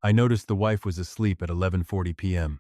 I noticed the wife was asleep at 11:40 p.m.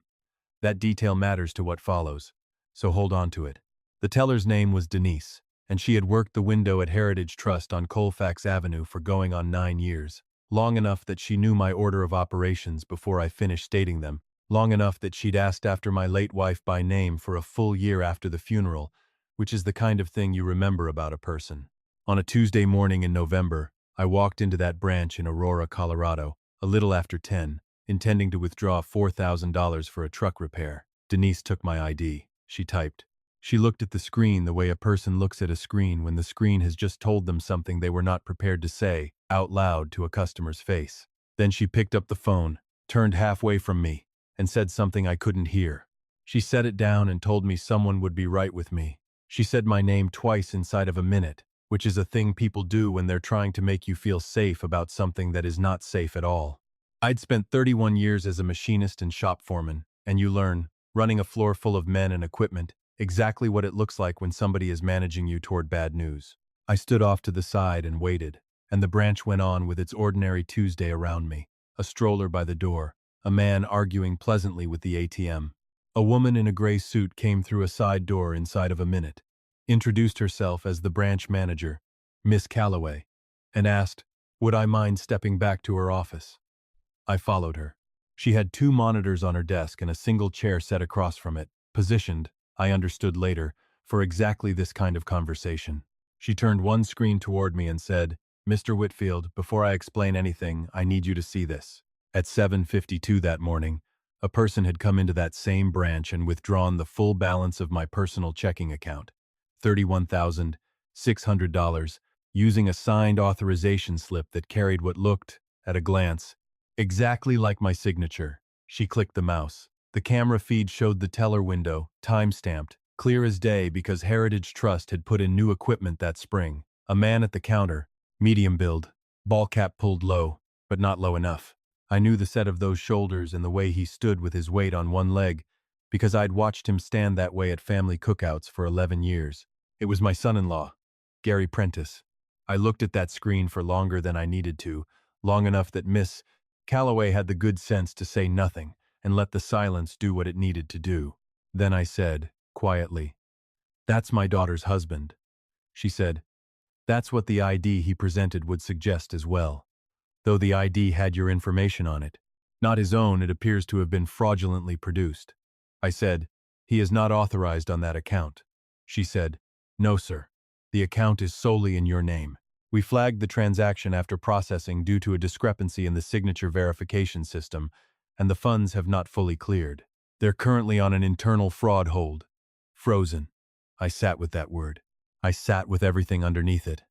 That detail matters to what follows, so hold on to it. The teller's name was Denise, and she had worked the window at Heritage Trust on Colfax Avenue for going on 9 years, long enough that she knew my order of operations before I finished stating them, long enough that she'd asked after my late wife by name for a full year after the funeral, which is the kind of thing you remember about a person. On a Tuesday morning in November, I walked into that branch in Aurora, Colorado, a little after 10, intending to withdraw $4,000 for a truck repair. Denise took my ID. She typed. She looked at the screen the way a person looks at a screen when the screen has just told them something they were not prepared to say out loud to a customer's face. Then she picked up the phone, turned halfway from me, and said something I couldn't hear. She set it down and told me someone would be right with me. She said my name twice inside of a minute, which is a thing people do when they're trying to make you feel safe about something that is not safe at all. I'd spent 31 years as a machinist and shop foreman, and you learn, running a floor full of men and equipment, exactly what it looks like when somebody is managing you toward bad news. I stood off to the side and waited, and the branch went on with its ordinary Tuesday around me. A stroller by the door, a man arguing pleasantly with the ATM. A woman in a gray suit came through a side door inside of a minute, introduced herself as the branch manager, Miss Calloway, and asked, would I mind stepping back to her office? I followed her. She had 2 monitors on her desk and a single chair set across from it, positioned, I understood later, for exactly this kind of conversation. She turned one screen toward me and said, Mr. Whitfield, before I explain anything, I need you to see this. At 7:52 that morning, a person had come into that same branch and withdrawn the full balance of my personal checking account, $31,600, using a signed authorization slip that carried what looked, at a glance, exactly like my signature. She clicked the mouse. The camera feed showed the teller window, time-stamped, clear as day because Heritage Trust had put in new equipment that spring. A man at the counter, medium build, ball cap pulled low, but not low enough. I knew the set of those shoulders and the way he stood with his weight on one leg because I'd watched him stand that way at family cookouts for 11 years. It was my son-in-law, Gary Prentice. I looked at that screen for longer than I needed to, long enough that Miss Calloway had the good sense to say nothing and let the silence do what it needed to do. Then I said, quietly, that's my daughter's husband. She said, that's what the ID he presented would suggest as well. Though the ID had your information on it. Not his own, it appears to have been fraudulently produced. I said, he is not authorized on that account. She said, no, sir. The account is solely in your name. We flagged the transaction after processing due to a discrepancy in the signature verification system, and the funds have not fully cleared. They're currently on an internal fraud hold. Frozen. I sat with that word. I sat with everything underneath it.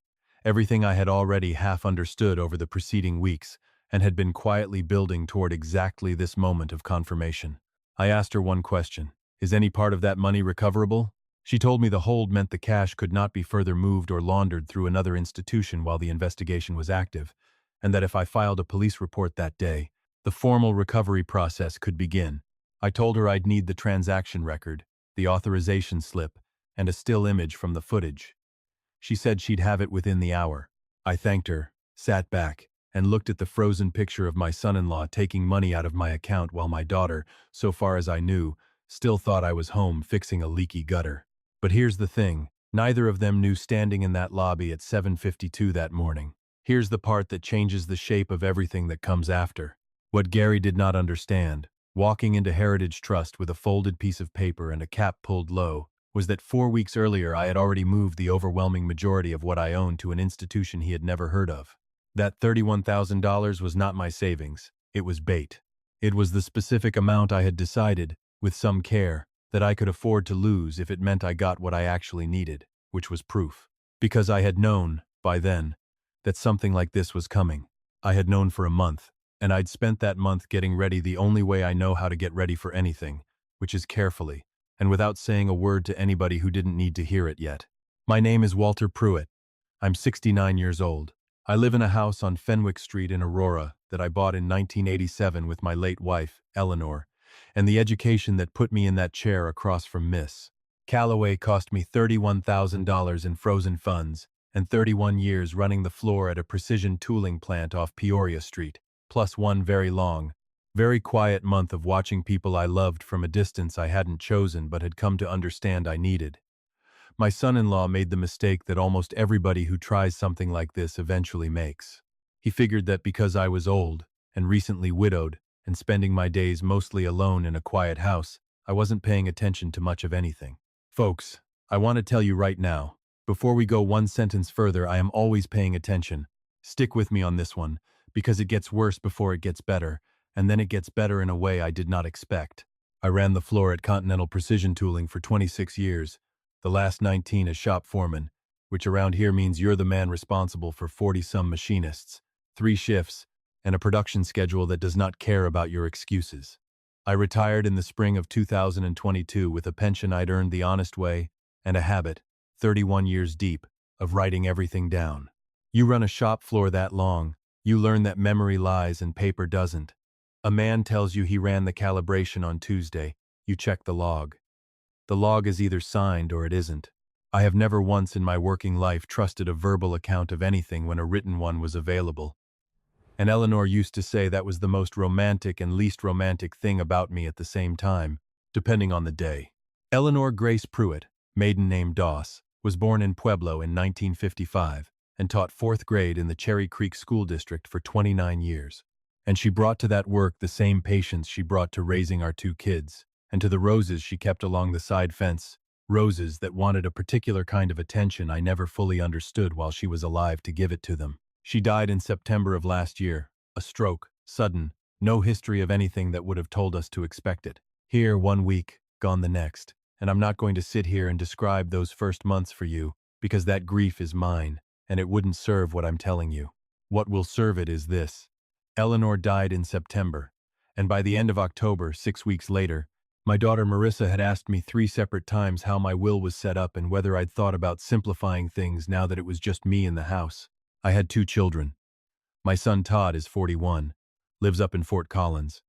Everything I had already half understood over the preceding weeks and had been quietly building toward exactly this moment of confirmation. I asked her one question. Is any part of that money recoverable? She told me the hold meant the cash could not be further moved or laundered through another institution while the investigation was active, and that if I filed a police report that day, the formal recovery process could begin. I told her I'd need the transaction record, the authorization slip, and a still image from the footage. She said she'd have it within the hour. I thanked her, sat back, and looked at the frozen picture of my son-in-law taking money out of my account while my daughter, so far as I knew, still thought I was home fixing a leaky gutter. But here's the thing, neither of them knew standing in that lobby at 7:52 that morning. Here's the part that changes the shape of everything that comes after. What Gary did not understand, walking into Heritage Trust with a folded piece of paper and a cap pulled low, was that 4 weeks earlier I had already moved the overwhelming majority of what I owned to an institution he had never heard of. That $31,000 was not my savings, it was bait. It was the specific amount I had decided, with some care, that I could afford to lose if it meant I got what I actually needed, which was proof. Because I had known, by then, that something like this was coming. I had known for a month, and I'd spent that month getting ready the only way I know how to get ready for anything, which is carefully, and without saying a word to anybody who didn't need to hear it yet. My name is Walter Pruitt. I'm 69 years old. I live in a house on Fenwick Street in Aurora that I bought in 1987 with my late wife, Eleanor, and the education that put me in that chair across from Miss Calloway cost me $31,000 in frozen funds and 31 years running the floor at a precision tooling plant off Peoria Street, plus one very long, Very quiet month of watching people I loved from a distance I hadn't chosen but had come to understand I needed. My son-in-law made the mistake that almost everybody who tries something like this eventually makes. He figured that because I was old and recently widowed and spending my days mostly alone in a quiet house, I wasn't paying attention to much of anything. Folks, I want to tell you right now, before we go one sentence further, I am always paying attention. Stick with me on this one, because it gets worse before it gets better, and then it gets better in a way I did not expect. I ran the floor at Continental Precision Tooling for 26 years, the last 19 as shop foreman, which around here means you're the man responsible for 40-some machinists, 3 shifts, and a production schedule that does not care about your excuses. I retired in the spring of 2022 with a pension I'd earned the honest way and a habit, 31 years deep, of writing everything down. You run a shop floor that long, you learn that memory lies and paper doesn't. A man tells you he ran the calibration on Tuesday, you check the log. The log is either signed or it isn't. I have never once in my working life trusted a verbal account of anything when a written one was available. And Eleanor used to say that was the most romantic and least romantic thing about me at the same time, depending on the day. Eleanor Grace Pruitt, maiden name Doss, was born in Pueblo in 1955 and taught 4th grade in the Cherry Creek School District for 29 years. And she brought to that work the same patience she brought to raising our 2 kids, and to the roses she kept along the side fence, roses that wanted a particular kind of attention I never fully understood while she was alive to give it to them. She died in September of last year, a stroke, sudden, no history of anything that would have told us to expect it. Here 1 week, gone the next, and I'm not going to sit here and describe those first months for you, because that grief is mine, and it wouldn't serve what I'm telling you. What will serve it is this. Eleanor died in September, and by the end of October, 6 weeks later, my daughter Marissa had asked me 3 separate times how my will was set up and whether I'd thought about simplifying things now that it was just me in the house. I had 2 children. My son Todd is 41, lives up in Fort Collins,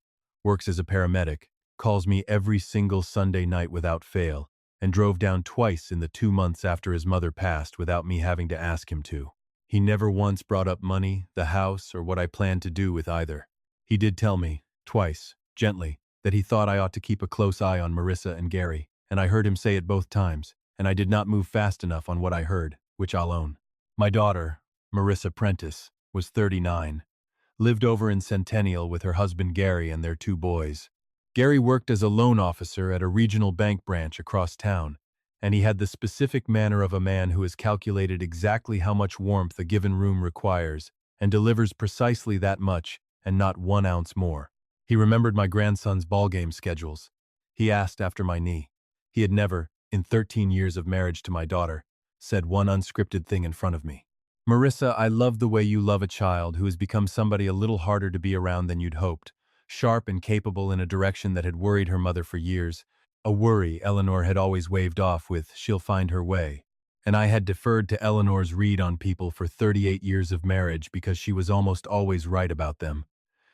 works as a paramedic, calls me every single Sunday night without fail, and drove down twice in the 2 months after his mother passed without me having to ask him to. He never once brought up money, the house, or what I planned to do with either. He did tell me, twice, gently, that he thought I ought to keep a close eye on Marissa and Gary, and I heard him say it both times, and I did not move fast enough on what I heard, which I'll own. My daughter, Marissa Prentice, was 39, lived over in Centennial with her husband Gary and their 2 boys. Gary worked as a loan officer at a regional bank branch across town, and he had the specific manner of a man who has calculated exactly how much warmth a given room requires and delivers precisely that much and not 1 ounce more. He remembered my grandson's ballgame schedules. He asked after my knee. He had never, in 13 years of marriage to my daughter, said one unscripted thing in front of me. Marissa, I love the way you love a child who has become somebody a little harder to be around than you'd hoped, sharp and capable in a direction that had worried her mother for years, a worry Eleanor had always waved off with, she'll find her way. And I had deferred to Eleanor's read on people for 38 years of marriage because she was almost always right about them.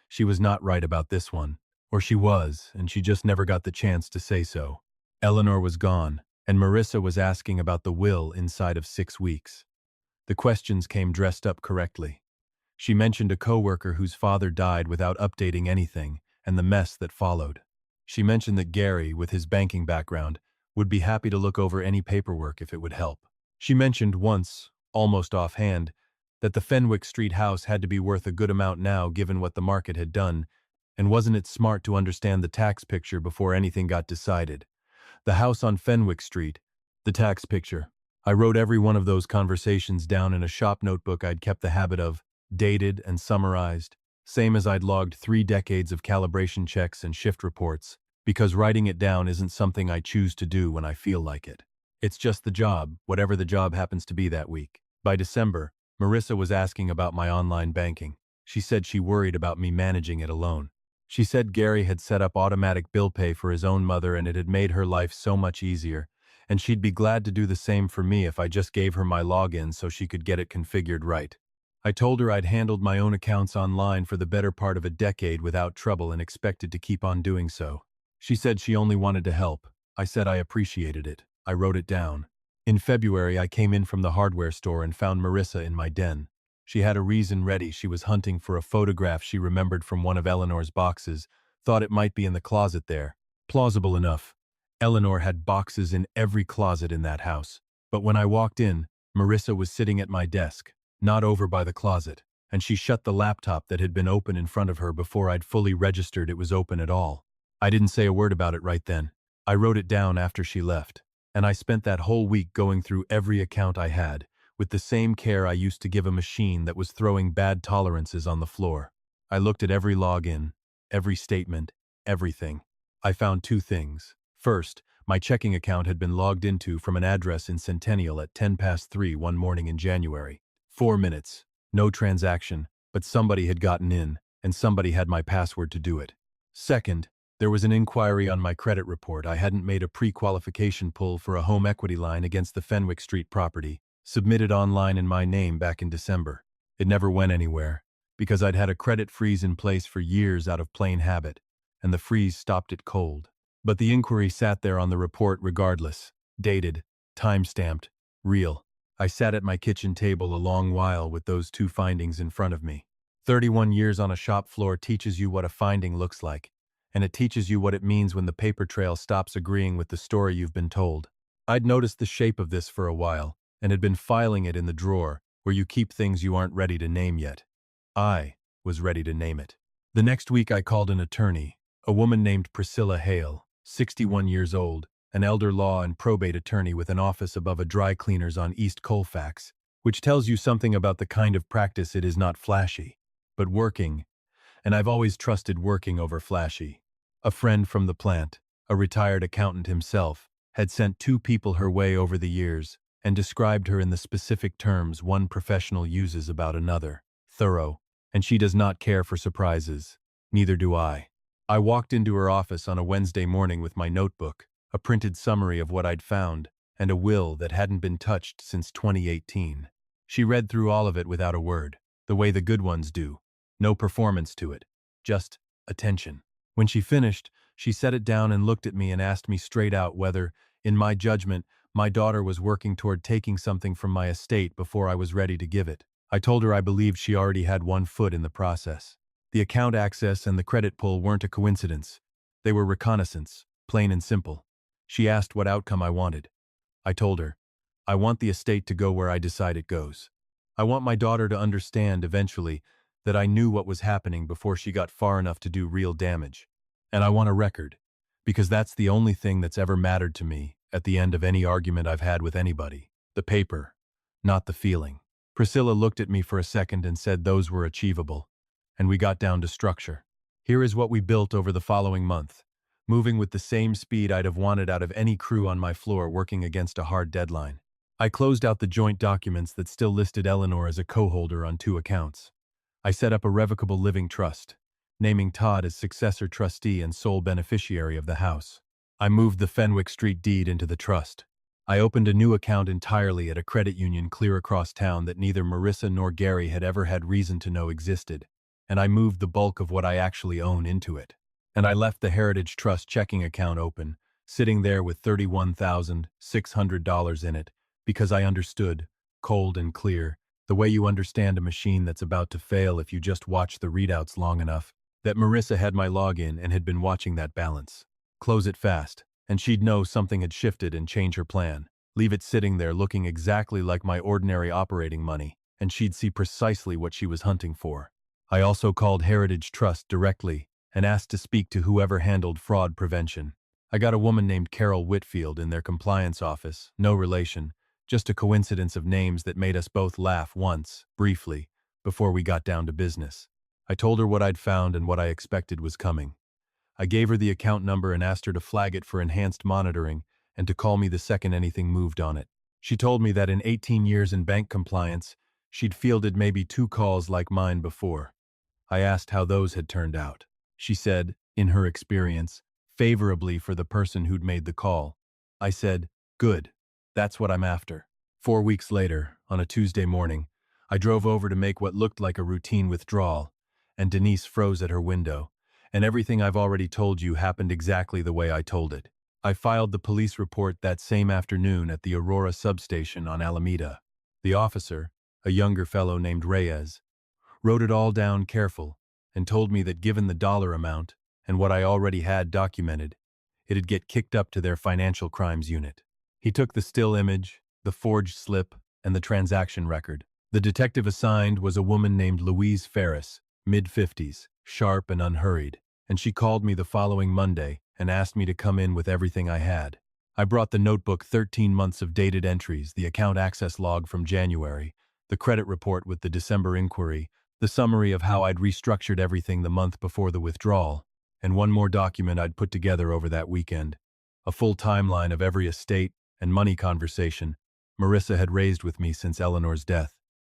She was not right about this one. Or she was, and she just never got the chance to say so. Eleanor was gone, and Marissa was asking about the will inside of 6 weeks. The questions came dressed up correctly. She mentioned a coworker whose father died without updating anything, and the mess that followed. She mentioned that Gary, with his banking background, would be happy to look over any paperwork if it would help. She mentioned once, almost offhand, that the Fenwick Street house had to be worth a good amount now given what the market had done, and wasn't it smart to understand the tax picture before anything got decided? The house on Fenwick Street, the tax picture. I wrote every one of those conversations down in a shop notebook I'd kept the habit of, dated and summarized, same as I'd logged 3 decades of calibration checks and shift reports, because writing it down isn't something I choose to do when I feel like it. It's just the job, whatever the job happens to be that week. By December, Marissa was asking about my online banking. She said she worried about me managing it alone. She said Gary had set up automatic bill pay for his own mother and it had made her life so much easier, and she'd be glad to do the same for me if I just gave her my login so she could get it configured right. I told her I'd handled my own accounts online for the better part of a decade without trouble and expected to keep on doing so. She said she only wanted to help. I said I appreciated it. I wrote it down. In February, I came in from the hardware store and found Marissa in my den. She had a reason ready. She was hunting for a photograph she remembered from one of Eleanor's boxes, thought it might be in the closet there. Plausible enough. Eleanor had boxes in every closet in that house. But when I walked in, Marissa was sitting at my desk, not over by the closet, and she shut the laptop that had been open in front of her before I'd fully registered it was open at all. I didn't say a word about it right then. I wrote it down after she left, and I spent that whole week going through every account I had, with the same care I used to give a machine that was throwing bad tolerances on the floor. I looked at every login, every statement, everything. I found two things. First, my checking account had been logged into from an address in Centennial at 3:10 one morning in January. 4 minutes. No transaction, but somebody had gotten in, and somebody had my password to do it. Second, there was an inquiry on my credit report. I hadn't made a pre-qualification pull for a home equity line against the Fenwick Street property, submitted online in my name back in December. It never went anywhere, because I'd had a credit freeze in place for years out of plain habit, and the freeze stopped it cold. But the inquiry sat there on the report regardless, dated, time-stamped, real. I sat at my kitchen table a long while with those two findings in front of me. 31 years on a shop floor teaches you what a finding looks like, and it teaches you what it means when the paper trail stops agreeing with the story you've been told. I'd noticed the shape of this for a while, and had been filing it in the drawer, where you keep things you aren't ready to name yet. I was ready to name it. The next week I called an attorney, a woman named Priscilla Hale, 61 years old, an elder law and probate attorney with an office above a dry cleaner's on East Colfax, which tells you something about the kind of practice. It is not flashy, but working, and I've always trusted working over flashy. A friend from the plant, a retired accountant himself, had sent two people her way over the years and described her in the specific terms one professional uses about another: thorough, and she does not care for surprises. Neither do I. I walked into her office on a Wednesday morning with my notebook, a printed summary of what I'd found, and a will that hadn't been touched since 2018. She read through all of it without a word, the way the good ones do. No performance to it, just attention. When she finished, she set it down and looked at me and asked me straight out whether, in my judgment, my daughter was working toward taking something from my estate before I was ready to give it. I told her I believed she already had one foot in the process. The account access and the credit pull weren't a coincidence. They were reconnaissance, plain and simple. She asked what outcome I wanted. I told her, I want the estate to go where I decide it goes. I want my daughter to understand, eventually, that I knew what was happening before she got far enough to do real damage. And I want a record, because that's the only thing that's ever mattered to me at the end of any argument I've had with anybody. The paper, not the feeling. Priscilla looked at me for a second and said those were achievable, and we got down to structure. Here is what we built over the following month, moving with the same speed I'd have wanted out of any crew on my floor working against a hard deadline. I closed out the joint documents that still listed Eleanor as a co-holder on 2 accounts. I set up a revocable living trust, naming Todd as successor trustee and sole beneficiary of the house. I moved the Fenwick Street deed into the trust. I opened a new account entirely at a credit union clear across town that neither Marissa nor Gary had ever had reason to know existed, and I moved the bulk of what I actually own into it. And I left the Heritage Trust checking account open, sitting there with $31,600 in it, because I understood, cold and clear, the way you understand a machine that's about to fail if you just watch the readouts long enough, that Marissa had my login and had been watching that balance. Close it fast, and she'd know something had shifted and change her plan. Leave it sitting there looking exactly like my ordinary operating money, and she'd see precisely what she was hunting for. I also called Heritage Trust directly and asked to speak to whoever handled fraud prevention. I got a woman named Carol Whitfield in their compliance office, no relation, just a coincidence of names that made us both laugh once, briefly, before we got down to business. I told her what I'd found and what I expected was coming. I gave her the account number and asked her to flag it for enhanced monitoring and to call me the second anything moved on it. She told me that in 18 years in bank compliance, she'd fielded maybe 2 calls like mine before. I asked how those had turned out. She said, in her experience, favorably for the person who'd made the call. I said, good. That's what I'm after. 4 weeks later, on a Tuesday morning, I drove over to make what looked like a routine withdrawal, and Denise froze at her window, and everything I've already told you happened exactly the way I told it. I filed the police report that same afternoon at the Aurora substation on Alameda. The officer, a younger fellow named Reyes, wrote it all down careful and told me that given the dollar amount and what I already had documented, it'd get kicked up to their financial crimes unit. He took the still image, the forged slip, and the transaction record. The detective assigned was a woman named Louise Ferris, mid-50s, sharp and unhurried, and she called me the following Monday and asked me to come in with everything I had. I brought the notebook, 13 months of dated entries, the account access log from January, the credit report with the December inquiry, the summary of how I'd restructured everything the month before the withdrawal, and one more document I'd put together over that weekend, a full timeline of every estate and money conversation Marissa had raised with me since Eleanor's death,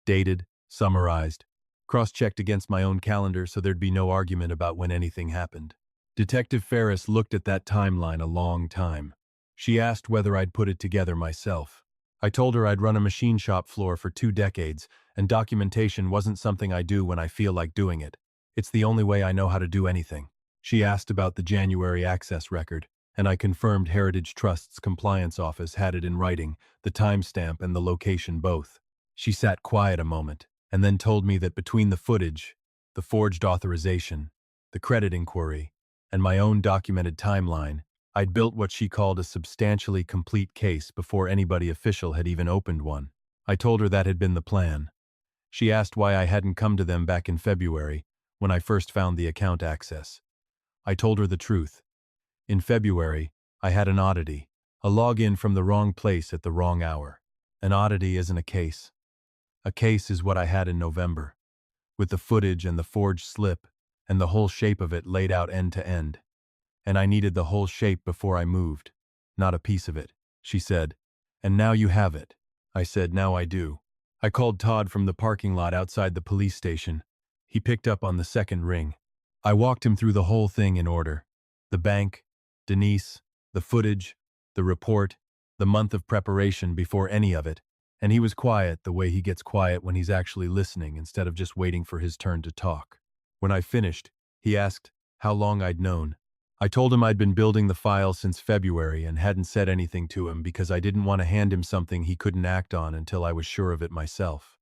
dated, summarized, cross-checked against my own calendar so there'd be no argument about when anything happened. Detective Ferris looked at that timeline a long time. She asked whether I'd put it together myself. I told her I'd run a machine shop floor for 2 decades, and documentation wasn't something I do when I feel like doing it. It's the only way I know how to do anything. She asked about the January access record, and I confirmed Heritage Trust's compliance office had it in writing, the timestamp and the location both. She sat quiet a moment, and then told me that between the footage, the forged authorization, the credit inquiry, and my own documented timeline, I'd built what she called a substantially complete case before anybody official had even opened one. I told her that had been the plan. She asked why I hadn't come to them back in February, when I first found the account access. I told her the truth. In February, I had an oddity, a login from the wrong place at the wrong hour. An oddity isn't a case. A case is what I had in November, with the footage and the forged slip, and the whole shape of it laid out end to end. And I needed the whole shape before I moved, not a piece of it, she said. And now you have it. I said, now I do. I called Todd from the parking lot outside the police station. He picked up on the second ring. I walked him through the whole thing in order. The bank, Denise, the footage, the report, the month of preparation before any of it, and he was quiet the way he gets quiet when he's actually listening instead of just waiting for his turn to talk. When I finished, he asked how long I'd known. I told him I'd been building the file since February and hadn't said anything to him because I didn't want to hand him something he couldn't act on until I was sure of it myself.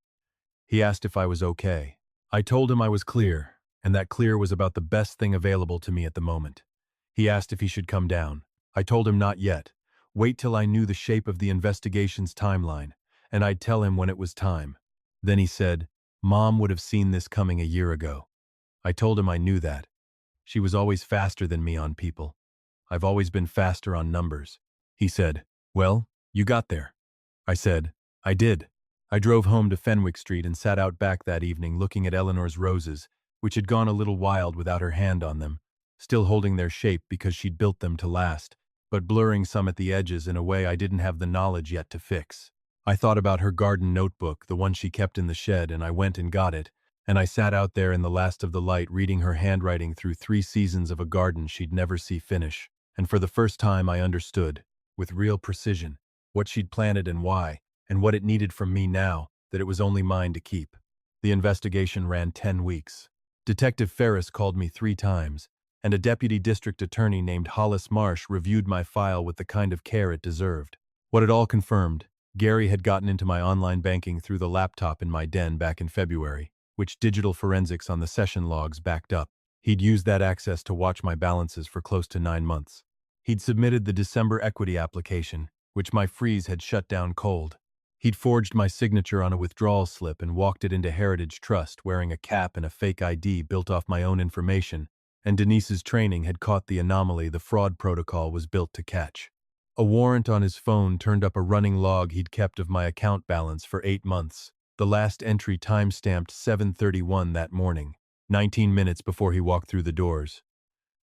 He asked if I was okay. I told him I was clear, and that clear was about the best thing available to me at the moment. He asked if he should come down. I told him not yet. Wait till I knew the shape of the investigation's timeline, and I'd tell him when it was time. Then he said, Mom would have seen this coming a year ago. I told him I knew that. She was always faster than me on people. I've always been faster on numbers. He said, well, you got there. I said, I did. I drove home to Fenwick Street and sat out back that evening looking at Eleanor's roses, which had gone a little wild without her hand on them, still holding their shape because she'd built them to last, but blurring some at the edges in a way I didn't have the knowledge yet to fix. I thought about her garden notebook, the one she kept in the shed, and I went and got it, and I sat out there in the last of the light reading her handwriting through 3 seasons of a garden she'd never see finish, and for the first time I understood, with real precision, what she'd planted and why, and what it needed from me now that it was only mine to keep. The investigation ran 10 weeks. Detective Ferris called me 3 times, and a deputy district attorney named Hollis Marsh reviewed my file with the kind of care it deserved. What it all confirmed, Gary had gotten into my online banking through the laptop in my den back in February, which digital forensics on the session logs backed up. He'd used that access to watch my balances for close to 9 months. He'd submitted the December equity application, which my freeze had shut down cold. He'd forged my signature on a withdrawal slip and walked it into Heritage Trust wearing a cap and a fake ID built off my own information, and Denise's training had caught the anomaly the fraud protocol was built to catch. A warrant on his phone turned up a running log he'd kept of my account balance for 8 months. The last entry time-stamped 7:31 that morning, 19 minutes before he walked through the doors.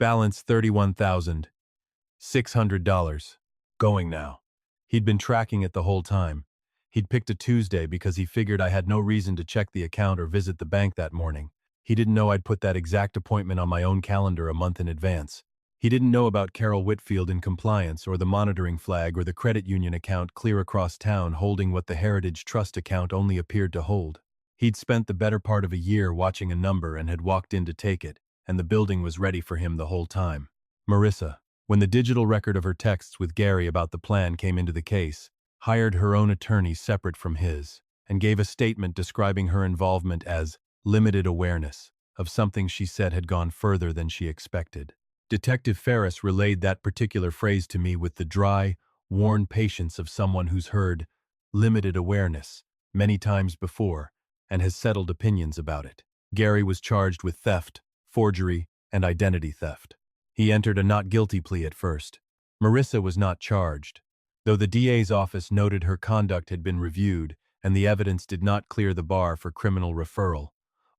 Balance $31,600. Going now. He'd been tracking it the whole time. He'd picked a Tuesday because he figured I had no reason to check the account or visit the bank that morning. He didn't know I'd put that exact appointment on my own calendar a month in advance. He didn't know about Carol Whitfield in compliance or the monitoring flag or the credit union account clear across town holding what the Heritage Trust account only appeared to hold. He'd spent the better part of a year watching a number and had walked in to take it, and the building was ready for him the whole time. Marissa, when the digital record of her texts with Gary about the plan came into the case, hired her own attorney separate from his, and gave a statement describing her involvement as limited awareness of something she said had gone further than she expected. Detective Ferris relayed that particular phrase to me with the dry, worn patience of someone who's heard limited awareness many times before and has settled opinions about it. Gary was charged with theft, forgery, and identity theft. He entered a not guilty plea at first. Marissa was not charged, though the DA's office noted her conduct had been reviewed and the evidence did not clear the bar for criminal referral,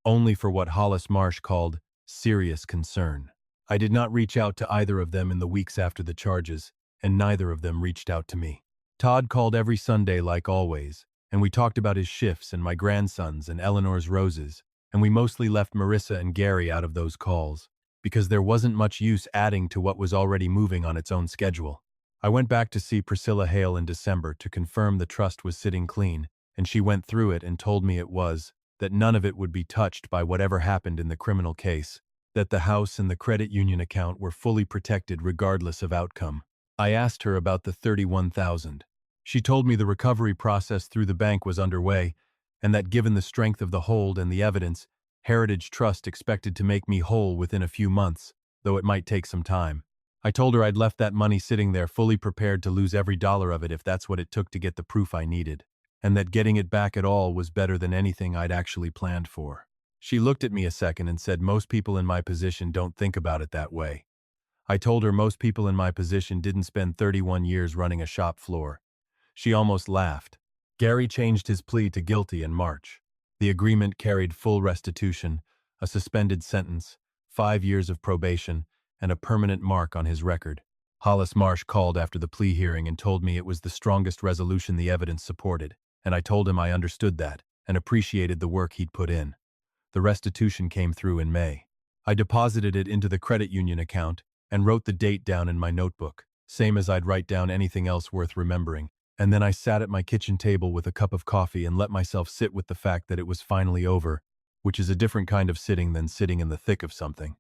only for what Hollis Marsh called serious concern. I did not reach out to either of them in the weeks after the charges, and neither of them reached out to me. Todd called every Sunday like always, and we talked about his shifts and my grandsons and Eleanor's roses, and we mostly left Marissa and Gary out of those calls, because there wasn't much use adding to what was already moving on its own schedule. I went back to see Priscilla Hale in December to confirm the trust was sitting clean, and she went through it and told me it was, that none of it would be touched by whatever happened in the criminal case, that the house and the credit union account were fully protected regardless of outcome. I asked her about the $31,000. She told me the recovery process through the bank was underway, and that given the strength of the hold and the evidence, Heritage Trust expected to make me whole within a few months, though it might take some time. I told her I'd left that money sitting there fully prepared to lose every dollar of it if that's what it took to get the proof I needed, and that getting it back at all was better than anything I'd actually planned for. She looked at me a second and said most people in my position don't think about it that way. I told her most people in my position didn't spend 31 years running a shop floor. She almost laughed. Gary changed his plea to guilty in March. The agreement carried full restitution, a suspended sentence, 5 years of probation, and a permanent mark on his record. Hollis Marsh called after the plea hearing and told me it was the strongest resolution the evidence supported, and I told him I understood that and appreciated the work he'd put in. The restitution came through in May. I deposited it into the credit union account and wrote the date down in my notebook, same as I'd write down anything else worth remembering. And then I sat at my kitchen table with a cup of coffee and let myself sit with the fact that it was finally over, which is a different kind of sitting than sitting in the thick of something.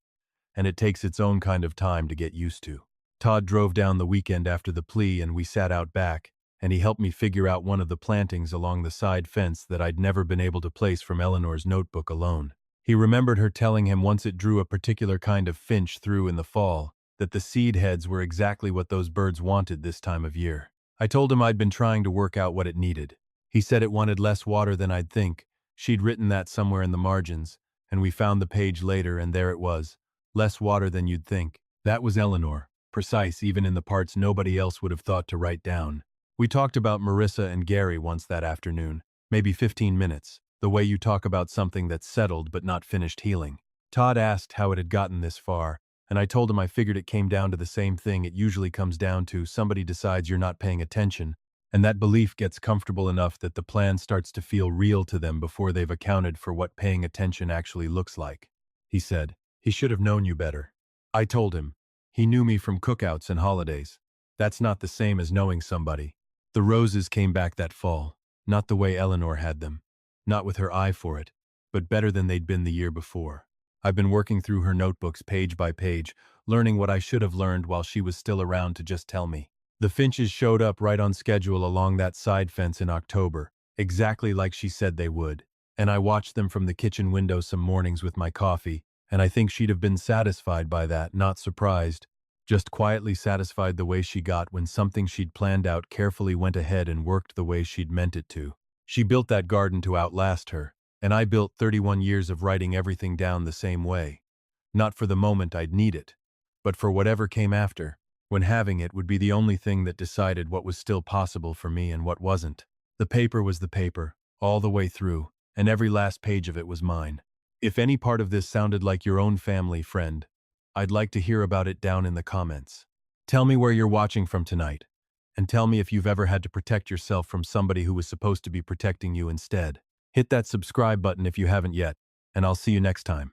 And it takes its own kind of time to get used to. Todd drove down the weekend after the plea and we sat out back, and he helped me figure out one of the plantings along the side fence that I'd never been able to place from Eleanor's notebook alone. He remembered her telling him once it drew a particular kind of finch through in the fall, that the seed heads were exactly what those birds wanted this time of year. I told him I'd been trying to work out what it needed. He said it wanted less water than I'd think. She'd written that somewhere in the margins, and we found the page later and there it was. Less water than you'd think. That was Eleanor, precise even in the parts nobody else would have thought to write down. We talked about Marissa and Gary once that afternoon, maybe 15 minutes, the way you talk about something that's settled but not finished healing. Todd asked how it had gotten this far, and I told him I figured it came down to the same thing it usually comes down to: somebody decides you're not paying attention, and that belief gets comfortable enough that the plan starts to feel real to them before they've accounted for what paying attention actually looks like. He said, he should have known you better. I told him, he knew me from cookouts and holidays. That's not the same as knowing somebody. The roses came back that fall, not the way Eleanor had them, not with her eye for it, but better than they'd been the year before. I've been working through her notebooks page by page, learning what I should have learned while she was still around to just tell me. The finches showed up right on schedule along that side fence in October, exactly like she said they would, and I watched them from the kitchen window some mornings with my coffee, and I think she'd have been satisfied by that, not surprised, just quietly satisfied the way she got when something she'd planned out carefully went ahead and worked the way she'd meant it to. She built that garden to outlast her, and I built 31 years of writing everything down the same way. Not for the moment I'd need it, but for whatever came after, when having it would be the only thing that decided what was still possible for me and what wasn't. The paper was the paper, all the way through, and every last page of it was mine. If any part of this sounded like your own family, friend, I'd like to hear about it down in the comments. Tell me where you're watching from tonight, and tell me if you've ever had to protect yourself from somebody who was supposed to be protecting you instead. Hit that subscribe button if you haven't yet, and I'll see you next time.